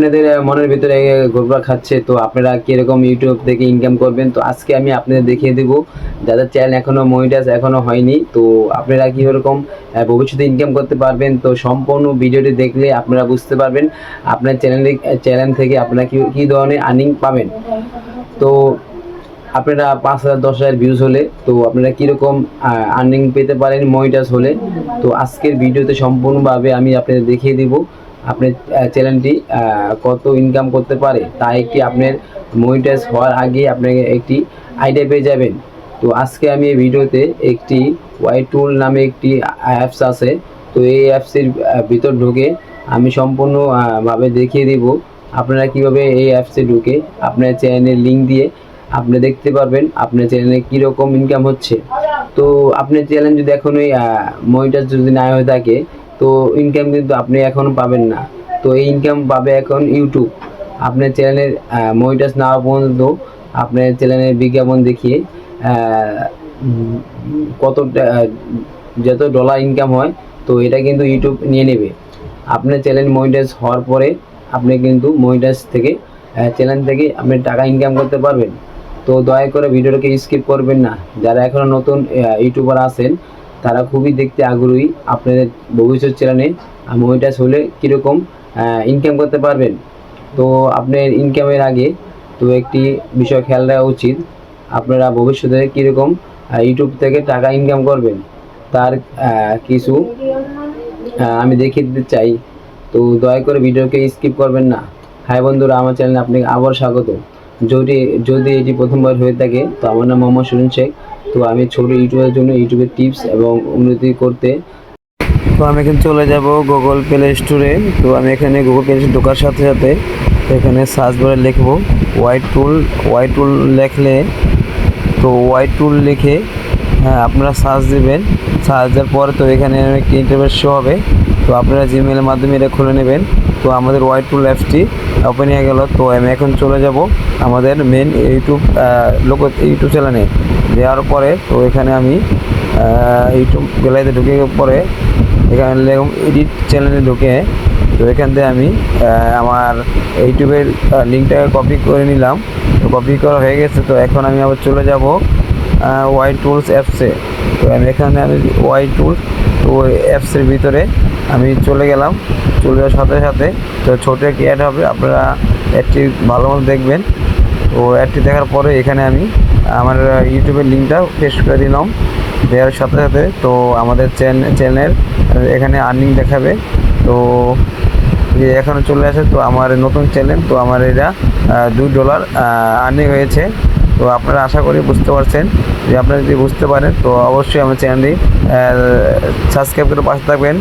আপনাদের মনের ভিতরে ঘুরপাক খাচ্ছে, তো আপনারা কিরকম ইউটিউব থেকে ইনকাম করবেন। তো আজকে আমি আপনাদের দেখিয়ে দেবো, যাদের চ্যানেল এখনো মনিটাইজ এখনো হয়নি, তো আপনারা কীরকম ভবিষ্যতে ইনকাম করতে পারবেন। তো সম্পূর্ণ ভিডিওটি দেখলে আপনারা বুঝতে পারবেন আপনার চ্যানেল থেকে আপনারা কী ধরনের আর্নিং পাবেন। তো আপনারা 5,000 10,000 ভিউজ হলে তো আপনারা কীরকম আর্নিং পেতে পারেন মনিটাইজ হলে। তো আজকের ভিডিওতে সম্পূর্ণভাবে আমি আপনাদের দেখিয়ে দিব আপনার চ্যানেলটি কত ইনকাম করতে পারে, তা একটি আপনার মনিটাইজ হওয়ার আগে আপনাকে একটি আইডিয়া পেয়ে যাবেন। তো আজকে আমি এই ভিডিওতে একটি ওয়াই টুল নামে একটি অ্যাপস আছে, তো এই অ্যাপসের ভিতর ঢুকে আমি সম্পূর্ণ ভাবে দেখিয়ে দিব আপনারা কিভাবে এই অ্যাপসে ঢুকে আপনার চ্যানেলের লিঙ্ক দিয়ে আপনি দেখতে পারবেন আপনার চ্যানেলে কীরকম ইনকাম হচ্ছে। তো আপনার চ্যানেল যদি এখনই মনিটাইজ যদি না হয়ে থাকে, তো ইনকাম কিন্তু আপনি এখনও পাবেন না। তো এই ইনকাম পাবে এখন ইউটিউব। আপনার চ্যানেলের মনিটাইজ না হওয়া পর্যন্ত আপনার চ্যানেলের বিজ্ঞাপন দেখিয়ে কত যত ডলার ইনকাম হয়, তো এটা কিন্তু ইউটিউব নিয়ে নেবে। আপনার চ্যানেল মনিটাইজ হওয়ার পরে আপনি কিন্তু মনিটাইজ থেকে চ্যানেল থেকে আপনি টাকা ইনকাম করতে পারবেন। তো দয়া করে ভিডিওটাকে স্কিপ করবেন না। যারা এখনও নতুন ইউটিউবার আছেন তারা খুবই দেখতে আগ্রহী আপনাদের ভবিষ্যৎ চ্যানেলে মনিটাইজ হলে কীরকম ইনকাম করতে পারবেন। তো আপনার ইনকামের আগে তো একটি বিষয় খেয়াল রাখা উচিত, আপনারা ভবিষ্যতে কীরকম ইউটিউব থেকে টাকা ইনকাম করবেন তার কিছু আমি দেখিয়ে দিতে চাই। তো দয়া করে ভিডিওকে স্কিপ করবেন না। হাই বন্ধুরা, আমার চ্যানেলে আপনাকে আবার স্বাগত। যদি এটি প্রথমবার হয়ে থাকে, তো আমার নাম মোহাম্মদ সুজন শেখ। তো আমি ছোট ইউটিউবের জন্য ইউটিউবের টিপস এবং উন্নতি করতে, তো আমি এখানে চলে যাব গুগল প্লে স্টোরে। তো আমি এখানে গুগল প্লে স্টোরে ঢোকার সাথে সাথে এখানে সার্চ বারে লিখব ওয়াই টুল লিখলে, তো ওয়াই টুল লিখে আপনারা সার্চ দেবেন। সার্চ দেওয়ার পরে তো এখানে একটি ইন্টারফেস শো হবে, তো আপনারা জিমেলের মাধ্যমে এটা খুলে নেবেন। তো আমাদের ওয়াই টুল অ্যাপসটি ওপেন হয়ে গেল। তো আমি এখন চলে যাব আমাদের মেন ইউটিউব চ্যানেলে। দেওয়ার পরে তো এখানে আমি ইউটিউব গ্যালারিতে ঢুকে পরে এখানে লিখুন এডিট চ্যানেলে ঢুকে, তো এখান থেকে আমি আমার ইউটিউবের লিঙ্কটাকে কপি করে নিলাম। তো কপি করা হয়ে গেছে। তো এখন আমি আবার চলে যাব ওয়াই টুলস অ্যাপসে। তো আমি ওয়াই টুল তো অ্যাপসের ভিতরে আমি চলে গেলাম। চলে যাওয়ার সাথে সাথে তো ছোটো একটি অ্যাড হবে, আপনারা অ্যাডটি ভালো মতো দেখবেন। তো অ্যাডটি দেখার পরে এখানে আমি আমার ইউটিউবের লিঙ্কটা পেস্ট করে দিলাম। দেওয়ার সাথে সাথে তো আমাদের চ্যানেলের এখানে আর্নিং দেখাবে। তো এখানে চলে আসে তো আমার নতুন চ্যানেল, তো আমার এটা $2 আর্নিং হয়েছে। তো আপনারা আশা করি বুঝতে পারছেন। যে আপনারা যদি বুঝতে পারেন তো অবশ্যই আমার চ্যানেলটি সাবস্ক্রাইব করে পাশে থাকবেন।